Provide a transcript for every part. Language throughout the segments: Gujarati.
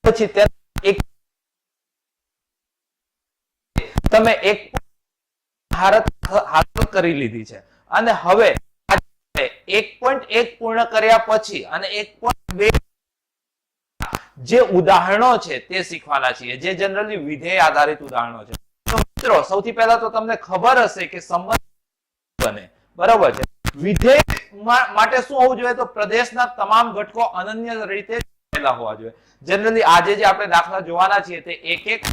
પછી એક તમે એક હાલત કરી લીધી છે અને હવે 1.1 પૂર્ણ કર્યા પછી અને 1.2 જે ઉદાહરણો છે તે શીખવાના છીએ, જે જનરલી વિધેય આધારિત ઉદાહરણો છે. તો મિત્રો સૌથી પહેલા તો તમને ખબર હશે કે સંબંધ બને, બરાબર છે. વિધેય માટે શું હોવું જોઈએ? તો પ્રદેશના તમામ ઘટકો અનન્ય રીતે હોવા જોઈએ. જનરલી આજે જે આપણે દાખલા જોવાના છીએ તે એક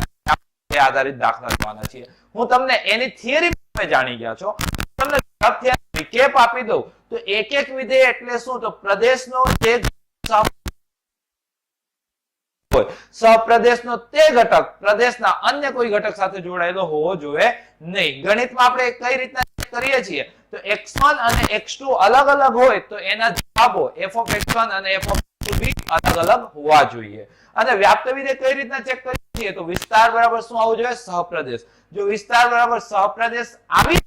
આધારિત દાખલા જોવાના છીએ. હું તમને એની થિયરી જાણી ગયા છો, તમને રિકેપ આપી દઉં તો એક વિધેય એટલે શું? તો પ્રદેશનો જે સહપ્રદેશનો તે ઘટક પ્રદેશના અન્ય કોઈ ઘટક સાથે જોડાયેલો હોવો જોઈએ નહીં. ગણિતમાં આપણે કઈ રીતના કરીએ છીએ? તો x1 અને x2 અલગ અલગ હોય તો એના જવાબો f of x1 અને f of x2 બી અલગ અલગ હોવા જોઈએ. અને વ્યાપ્ત વિધેય કઈ રીતના ચેક કરીએ છીએ? તો વિસ્તાર બરાબર શું આવવું જોઈએ? સહપ્રદેશ. જો વિસ્તાર બરાબર સહપ્રદેશ આવી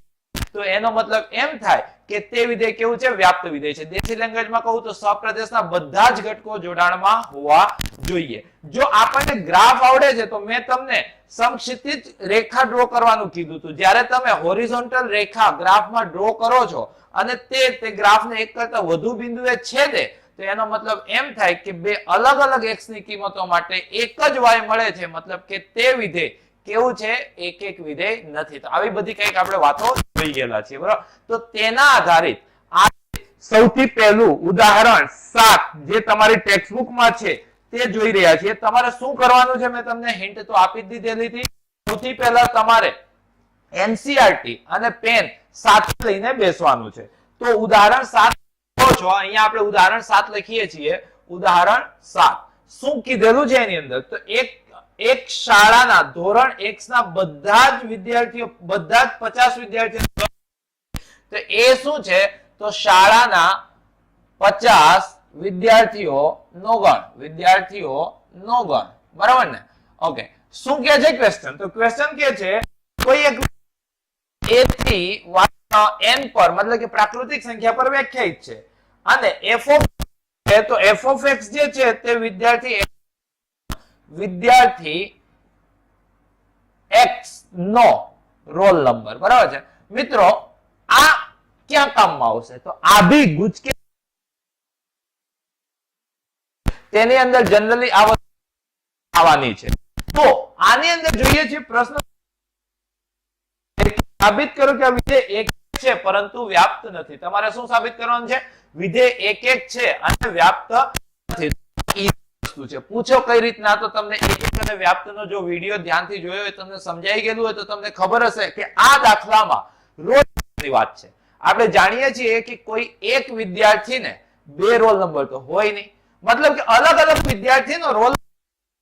તો એનો મતલબ એમ થાય કે તે વિધેય કેવું છે? વ્યાપ્ત વિધેય છે. દેશી લેંગ્વેજમાં કહું તો સહપ્રદેશના બધા જ ઘટકો જોડાણમાં હોવા જોઈએ. જો આપણને ગ્રાફ આવડે છે તો મેં તમને સમક્ષિતિજ રેખા ડ્રો કરવાનું કીધું હતું. જ્યારે તમે હોરિઝોન્ટલ રેખા ગ્રાફમાં ડ્રો કરો છો અને તે ગ્રાફને એક કરતા વધુ બિંદુએ છેદે તો એનો મતલબ એમ થાય કે બે અલગ અલગ x ની કિંમતો માટે એક જ y મળે છે, મતલબ કે તે વિધેય કેવું છે? એક વિધેય નથી. તો આવી બધી કંઈક આપણે વાતો જોઈ ગયેલા છીએ, બરાબર. તો તેના આધારિત આ સૌથી પહેલું ઉદાહરણ 7 જે તમારી ટેક્સ્ટબુકમાં છે તે જોઈ રહ્યા છીએ. તમારે શું કરવાનું છે? મેં તમને હિન્ટ તો આપી જ દીધેલી હતી. સૌથી પહેલા તમારે NCERT અને પેન સાથે લઈને બેસવાનું છે. તો ઉદાહરણ 7 છો, અહીંયા આપણે ઉદાહરણ 7 લખીએ છીએ. ઉદાહરણ 7 શું કીધેલું છે એની અંદર? તો એક શાળાના ધોરણ x ના બધા જ વિદ્યાર્થીઓ, બધા જ 50 વિદ્યાર્થીઓ, તો એ શું છે? તો શાળાના 50 વિદ્યાર્થીઓનો ગણ, બરાબર ને? ઓકે, શું કે છે ક્વેશ્ચન? તો ક્વેશ્ચન કે છે કોઈ એક a થી n પર, મતલબ કે પ્રાકૃતિક સંખ્યા પર વ્યાખ્યાયિત છે અને f of તો f of x જે છે તે વિદ્યાર્થી x નો રોલ નંબર, બરાબર છે મિત્રો. આ ક્યાં કામમાં આવશે? તો આભી ગુજકે તેની અંદર જનરલી આવવાની છે. તો આની અંદર જોઈએ છે પ્રશ્ન સાબિત કરો કે આ વિધેય એક છે પરંતુ વ્યાપ્ત નથી. તમારે શું સાબિત કરવાનું છે? વિધેય એક છે અને વ્યાપ્ત નથી. પૂછો કઈ રીતના? તો તમને એક અને વ્યાપ્તનો જો વિડીયો ધ્યાનથી જોયો હોય, તમને સમજાઈ ગયેલું હોય તો તમને ખબર હશે કે આ દાખલામાં રોલ વાત છે. આપણે જાણીએ છીએ કે કોઈ એક વિદ્યાર્થીને બે રોલ નંબર તો હોય નહીં, મતલબ કે અલગ અલગ વિદ્યાર્થીનો રોલ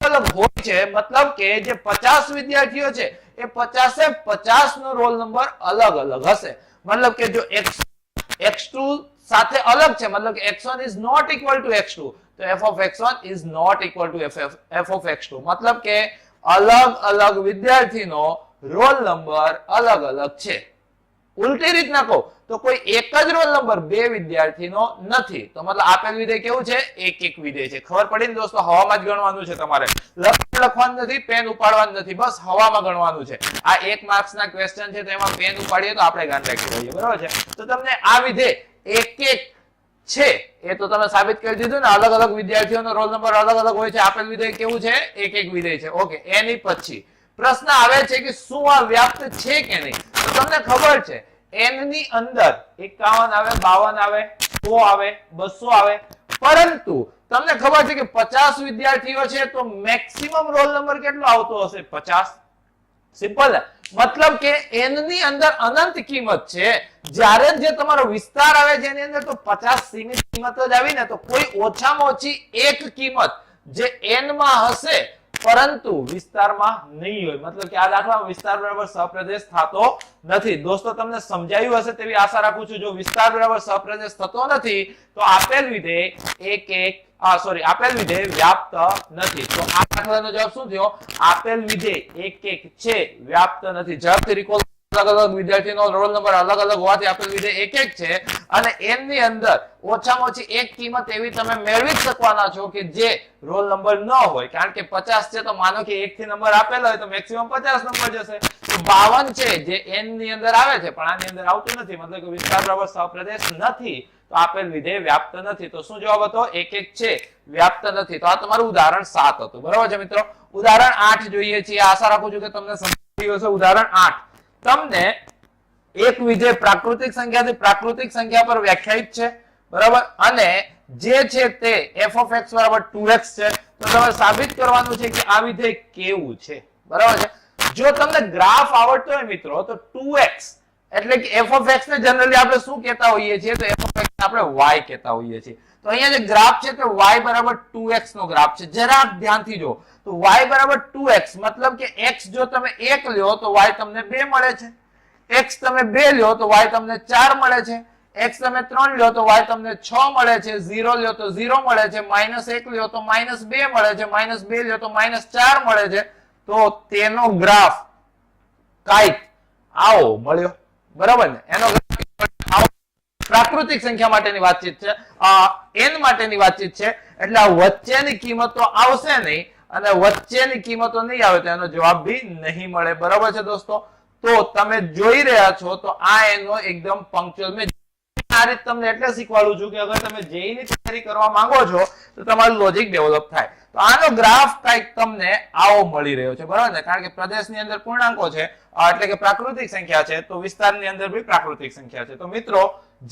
અલગ હોય છે. મતલબ કે જે 50 વિદ્યાર્થીઓ છે એ 50 નો રોલ નંબર અલગ અલગ હશે. મતલબ કે જો x2 સાથે અલગ છે, મતલબ કે x1 is not equal to x2, તો f of x1 is not equal to f of x2. મતલબ કે અલગ અલગ વિદ્યાર્થીનો રોલ નંબર અલગ અલગ છે. ઉલટી રીતના કહો તો કોઈ એક જ રોલ નંબર બે વિદ્યાર્થીનો નથી. તો મતલબ આપેલ વિધેય કેવું છે? એક વિધેય છે. ખબર પડી ને દોસ્તો? હવામાં જ ગણવાનું છે તમારે, લખવાનું નથી, પેન ઉપાડવાનું નથી, બસ હવામાં ગણવાનું છે. આ 1 માર્ક્સ ના ક્વેશ્ચન છે તો એમાં પેન ઉપાડીએ તો આપણે ગાંઠ રાખી દઈએ, બરાબર છે. તો તમને આ વિધેય એક છે એ તો તમે સાબિત કરી દીધું ને. અલગ અલગ વિદ્યાર્થીઓનો રોલ નંબર અલગ અલગ હોય છે. આપેલ વિધેય કેવું છે? એક વિધેય છે. ઓકે, એની પછી પ્રશ્ન આવે છે કે શું આ વ્યાપ્ત છે કે નહીં? તો તમને ખબર છે n ની અંદર 51 આવે, 52 આવે, 100 આવે, 200 આવે, પરંતુ તમને ખબર છે કે 50 વિદ્યાર્થીઓ છે તો મેક્સિમમ રોલ નંબર કેટલો આવતો હશે? 50. સિમ્પલ. મતલબ કે n ની અંદર અનંત કિંમત છે. જ્યારે જે તમારો વિસ્તાર આવે છે એની અંદર તો 50 સીમિત કિંમત જ આવી ને, તો કોઈ ઓછામાં ઓછી એક કિંમત જે n માં હશે પરંતુ વિસ્તારમાં નહીં હોય. મતલબ કે આ દાખલામાં વિસ્તાર બરાબર સહપ્રદેશ થતો નથી. દોસ્તો તમને સમજાયું હશે તેવી આશા રાખું છું. જો વિસ્તાર બરાબર સહપ્રદેશ થતો નથી તો આપેલ વિધેય આપેલ વિધેય વ્યાપ્ત નથી. તો આ દાખલાનો જવાબ શું થયો? આપેલ વિધેય એક છે, વ્યાપ્ત નથી. ઝડપથી રિકોલ અલગ અલગ વિદ્યાર્થીનો રોલ નંબર અલગ અલગ હોવાથી આપેલ વિધેય એક એક છે અને n ની અંદર ઓછામાં ઓછી એક કિંમત એવી તમે મેળવી શકવાના છો કે જે રોલ નંબર ન હોય, કારણ કે 50 છે તો માનો કે 1 થી નંબર આપેલો હોય તો મેક્સિમમ 50 નંબર જશે. તો 52 છે જે n ની અંદર આવે છે પણ આની અંદર આવતું નથી, મતલબ કે વિસ્તાર બરાબર સહપ્રદેશ નથી, તો આપેલ વિધેય વ્યાપ્ત નથી. તો શું જવાબ હતો? 1 1 છે, વ્યાપ્ત નથી. તો આ તમારું ઉદાહરણ 7 હતું. બરાબર છે મિત્રો. ઉદાહરણ 8 જોઈએ છીએ. આશા રાખું છું કે તમને સમજાઈ હશે. ઉદાહરણ 8 તમને એક વિધેય પ્રાકૃતિક સંખ્યાથી પ્રાકૃતિક સંખ્યા પર વ્યાખ્યાયિત છે, બરાબર, અને જે છે તે f of x બરાબર 2x છે. તો તમારે સાબિત કરવાનું છે કે આ વિધેય કેવું છે, બરાબર છે. જો તમને ગ્રાફ આવડતો હોય મિત્રો તો 2x એટલે કે f of x ને જનરલી આપણે શું કહેતા હોઈએ છીએ? તો f of x ને આપણે y કહેતા હોઈએ છીએ. તો અહીંયા જે ગ્રાફ છે તે y બરાબર 2x નો ગ્રાફ છે. જરા ધ્યાનથી જો, તો y બરાબર 2x મતલબ કે x જો તમે 1 લ્યો તો y તમને 2 મળે છે, x તમે 2 લ્યો તો y તમને 4 મળે છે, x તમે 3 લ્યો તો y તમને 6 મળે છે, 0 લ્યો તો 0 મળે છે, -1 લ્યો તો -2 મળે છે, -2 લ્યો તો -4 મળે છે. તો તેનો ગ્રાફ કાંઈક આવો મળ્યો, બરાબર ને? એનો ગ્રાફ પ્રાકૃતિક સંખ્યા માટેની વાતચીત છે, n માટેની વાતચીત છે, એટલે આ વચ્ચેની કિંમતો આવશે નહીં અને વચ્ચેની કિંમતો નહીં આવે તો એનો જવાબ બી નહીં મળે. બરાબર છે દોસ્તો? તો તમે જોઈ રહ્યા છો તો આ એનો એકદમ પંક્ચુઅલ. મેં આ રીતે તમને એટલે શીખવાડું છું કે અગર તમે જેઈ ની તૈયારી કરવા માંગો છો તો તમારું લોજિક ડેવલપ થાય. તો આનો ગ્રાફ કંઈક તમને આવો મળી રહ્યો છે, બરાબર ને? કારણ કે પ્રદેશની અંદર પૂર્ણાંકો છે એટલે કે પ્રાકૃતિક સંખ્યા છે, તો વિસ્તારની અંદર બી પ્રાકૃતિક સંખ્યા છે. તો મિત્રો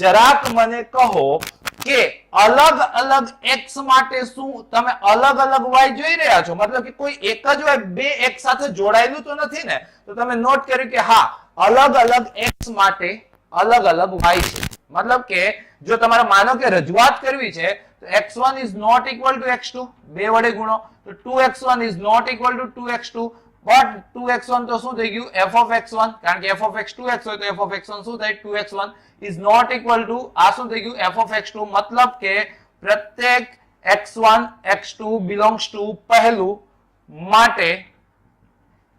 જરાક મને કહો કે અલગ અલગ x માટે શું તમે અલગ અલગ y જોઈ રહ્યા છો? મતલબ કે કોઈ એક જ y બે x સાથે જોડાયેલું તો નથી ને? તો તમે નોટ કર્યું કે હા, અલગ અલગ x માટે અલગ અલગ y છે. મતલબ કે જો તમારે માનો કે રજૂઆત કરવી છે તો x1 is not equal to x2, બે વડે ગુણો તો 2x1 is not equal to 2x2, but 2x1 તો શું થઈ ગયું? f of x1, કારણ કે f of x 2x હોય તો f of x1 શું થાય? 2x1 is not equal to આ શું થઈ ગયું? f of x2. મતલબ કે પ્રત્યેક x1 x2 belongs to પહેલું માટે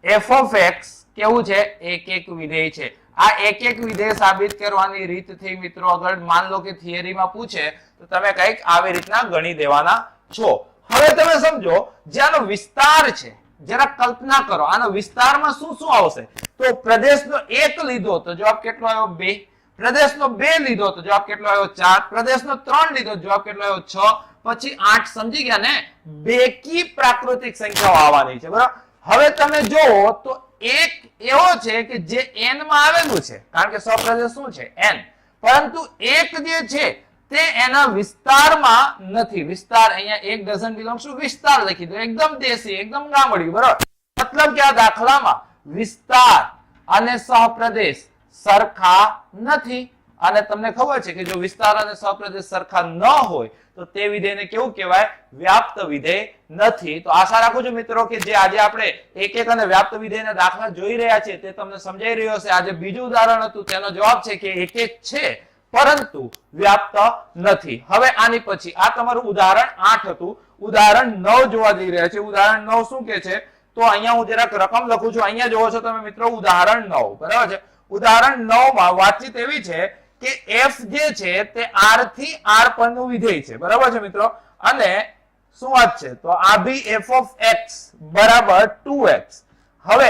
f of x કેવું છે? એક એક વિધેય છે. આ એક એક વિધેય સાબિત કરવાની રીત થી મિત્રો અગર માન લો કે થિયરીમાં પૂછે તો તમે કંઈક આવી રીતના ગણી દેવાના છો. હવે તમે સમજો જે આનો વિસ્તાર છે, જરા કલ્પના કરો આનો વિસ્તારમાં શું શું આવશે? તો પ્રદેશનો 1 લીધો તો જવાબ કેટલો આવ્યો? 2. પ્રદેશનો 2 લીધો તો જવાબ કેટલો આવ્યો? 4. પ્રદેશનો 3 લીધો જવાબ કેટલો આવ્યો? 6. પછી 8. સમજી ગયા ને? બેકી પ્રાકૃતિક સંખ્યાઓ આવવાની છે, બરાબર? હવે તમે જુઓ તો એક એવો છે કે જે n માં આવેલું છે, કારણ કે સહપ્રદેશ શું છે? n. પરંતુ એક જે છે તે એના વિસ્તારમાં નથી. વિસ્તાર અહીંયા એક ડઝન બિલોંગ્સ ટુ વિસ્તાર લખી દો, એકદમ દેશી, એકદમ ગામડિયું, બરાબર? મતલબ કે આ દાખલામાં વિસ્તાર અને સહપ્રદેશ સરખા નથી. અને તમને ખબર છે કે જો વિસ્તાર અને સહપ્રદેશ સરખા ન હોય તો તે વિધેયને કેવું કહેવાય? વ્યાપ્ત વિધેય નથી. તો આશા રાખું છું મિત્રો કે જે આજે આપણે એક એક અને વ્યાપ્ત વિધેયના દાખલા જોઈ રહ્યા છીએ તે તમને સમજાઈ રહ્યો હશે. આજે બીજું ઉદાહરણ હતું, તેનો જવાબ છે કે એક એક છે પરંતુ વ્યાપ્ત નથી. હવે આની પછી આ તમારું ઉદાહરણ 8 હતું. ઉદાહરણ 9 જોવા જઈ રહ્યા છે. ઉદાહરણ 9 શું કે છે? તો અહીંયા હું જરાક રકમ લખું છું. અહીંયા જોવો છો તમે મિત્રો ઉદાહરણ 9, બરાબર છે? ઉદાહરણ 9 માં વાતચીત એવી છે કે f જે છે તે r થી r પરનું વિધેય છે, બરાબર છે મિત્રો? અને શું વાત છે? તો આ બી f of x બરાબર 2x. હવે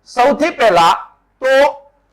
સૌથી પહેલા તો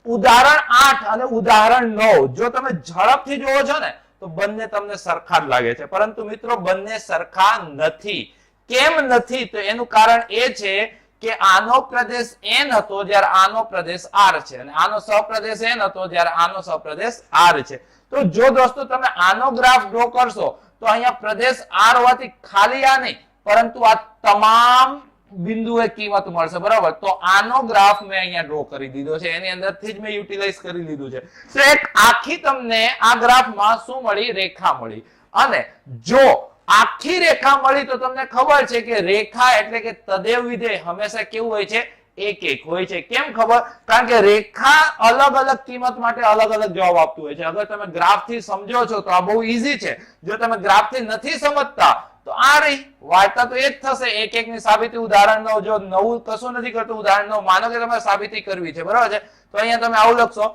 ઉદાહરણ 8 અને ઉદાહરણ 9 જો તમે ઝડપથી જોવો છો ને તો બંને તમને સરખા જ લાગે છે, પરંતુ મિત્રો બંને સરખા નથી. કેમ નથી? તો એનું કારણ એ છે કે આનો પ્રદેશ n હતો જ્યારે આનો પ્રદેશ r છે, અને આનો સહપ્રદેશ n હતો જ્યારે આનો સહપ્રદેશ r છે. તો જો દોસ્તો તમે આનો ગ્રાફ ડ્રો કરશો તો અહીંયા પ્રદેશ r હોવાથી ખાલી આ નહીં પરંતુ આ તમામ બિંદુએ કિંમત મળશે, બરાબર? તો આનો ગ્રાફ મેં અહીંયા ડ્રો કરી દીધો છે, એની અંદરથી જ મેં યુટિલાઇઝ કરી લીધું છે. તો એક આખી તમને આ ગ્રાફમાં શું મળી? રેખા મળી. અને જો આખી રેખા મળી તો તમને ખબર છે કે રેખા એટલે કે તદેવ વિધેય હંમેશા કેવું હોય છે? એક એક હોય છે. કેમ ખબર? કારણ કે રેખા અલગ અલગ કિંમત માટે અલગ અલગ જવાબ આપતું હોય છે. અગર તમે ગ્રાફ થી સમજો છો તો આ બહુ ઈઝી છે. જો તમે ગ્રાફ થી નથી સમજતા તો આ રહી વાર્તા તો એ જ થશે. એક એક ની સાબિતી ઉદાહરણ 9 જો નવું કશું નથી કરતું. ઉદાહરણ 9 માનો કે તમારે સાબિતી કરવી છે, બરાબર છે? તો અહીંયા તમે આવું લખશો,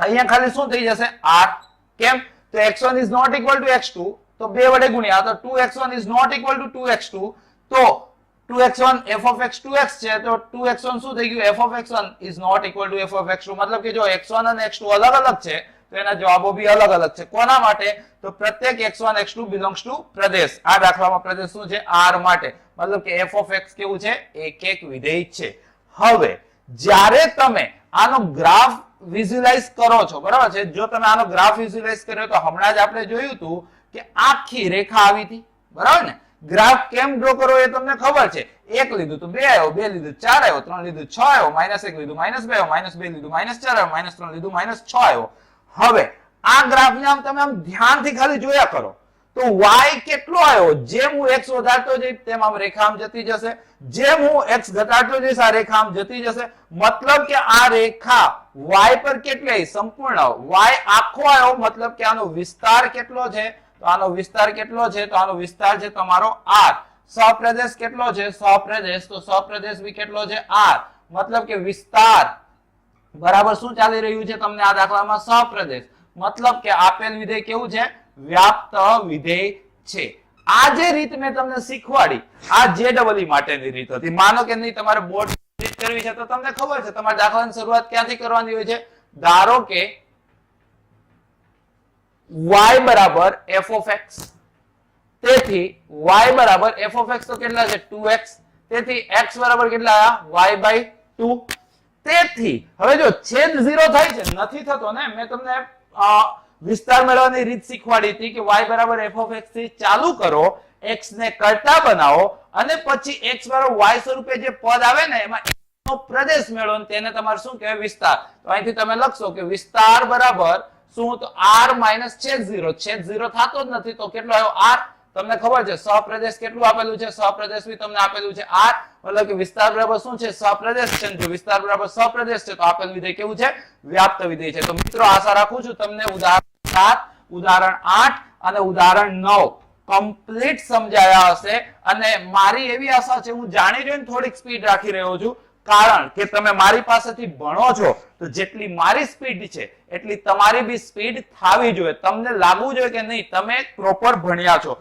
અહીંયા ખાલી શું થઈ જશે r. કેમ? તો x1 is not equal to x2, તો 2 વડે ગુણ્યા તો 2x1 is not equal to 2x2, તો 2x1 f of x 2x છે, તો 2x1 શું થઈ ગયું? f of x1 is not equal to f of x2. મતલબ કે જો x1 અને x2 અલગ અલગ છે તો એના જવાબો બી અલગ અલગ છે. કોના માટે? તો પ્રત્યેક x1 x2 belongs to પ્રદેશ. આ દાખલામાં પ્રદેશ શું છે? r માટે. મતલબ કે f of x કેવું છે? એક વિધેય છે. હવે જ્યારે તમે આનો ગ્રાફ વિઝ્યુઅલાઇઝ કરો છો, બરાબર છે, જો તમે આનો ગ્રાફ વિઝ્યુઅલાઇઝ કર્યો તો હમણાં જ આપણે જોયું હતું કે આખી રેખા આવી હતી, બરાબર ને? ગ્રાફ કેમ ડ્રો કરો એ તમને ખબર છે. 1 લીધું તો 2 આવ્યો, 2 લીધું 4 આવ્યો, 3 લીધું 6 આવ્યો, -1 લીધું -2 આવ્યો, -2 લીધું -4 આવ્યો, -3 લીધું -6 આવ્યો. હવે આ ગ્રાફને આમ તમે આમ ધ્યાનથી ખાલી જોયા કરો તો y કેટલો આવ્યો? જેમ હું x વધારતો જઈશ તેમ આમ રેખા આમ જતી જશે, જેમ હું x ઘટાડતો જઈશ આ રેખા આમ જતી જશે. મતલબ કે આ રેખા y પર કેટલી આવી? સંપૂર્ણ y આખો આવ્યો. મતલબ કે આનો વિસ્તાર કેટલો છે? તો આનો વિસ્તાર કેટલો છે? તો આનો વિસ્તાર છે તમારો r. સપ્રદેશ કેટલો છે? સપ્રદેશ, તો સપ્રદેશ બી કેટલો છે? r. મતલબ કે વિસ્તાર બરાબર શું ચાલી રહ્યું છે તમને આ દાખલામાં? સપ્રદેશ. મતલબ કે આપેલ વિધેય કેવું છે? વ્યાપ્ત વિધેય છે. આ જે રીત મેં તમને શીખવાડી આ JEE માટેની રીત હતી. માનો કે નહીં તમારે બોર્ડ રીત કરવી છે તો તમને ખબર છે તમારે દાખલાની શરૂઆત ક્યાંથી કરવાની હોય છે? ધારો કે y બરાબર f of x, તેથી y બરાબર f of x તો કેટલા છે? 2x. તેથી x બરાબર કેટલા આયા? y by 2. તેથી હવે જો છેદ 0 થાય છે, નથી થતો ને. મેં તમને વિસ્તાર મેળવવાની રીત શીખવાડી હતી કે y બરાબર f of x થી ચાલુ કરો, x ને કરતા બનાવો અને પછી x બરાબર y સ્વરૂપે જે પદ આવે ને એમાં નો પ્રદેશ મેળવો, તેને તમારે શું કહેવાય? વિસ્તાર. તો અહીંથી તમે લખશો કે વિસ્તાર બરાબર શું? તો r - છેદ 0. છેદ 0 થતો જ નથી તો કેટલો આવ્યો? r. તમને ખબર છે સપ્રદેશ કેટલું આપેલું છે? સપ્રદેશ બી તમને આપેલું છે r. મતલબ કે વિસ્તાર બરાબર શું છે? સપ્રદેશ છે. જો વિસ્તાર બરાબર સપ્રદેશ છે તો આપેલ વિધેય કેવું છે? વ્યાપ્ત વિધેય છે. તો મિત્રો આશા રાખું છું તમને ઉદાહરણ 7, ઉદાહરણ 8 અને ઉદાહરણ 9 કમ્પ્લીટ સમજાયા હશે. અને મારી એવી આશા છે, હું જાણી જોઈને થોડીક સ્પીડ રાખી રહ્યો છું, કારણ કે તમે મારી પાસેથી ભણો છો તો જેટલી મારી સ્પીડ છે એટલી તમારી બી સ્પીડ થવી જોઈએ. તમને લાગવું જોઈએ કે નહીં તમે પ્રોપર ભણ્યા છો.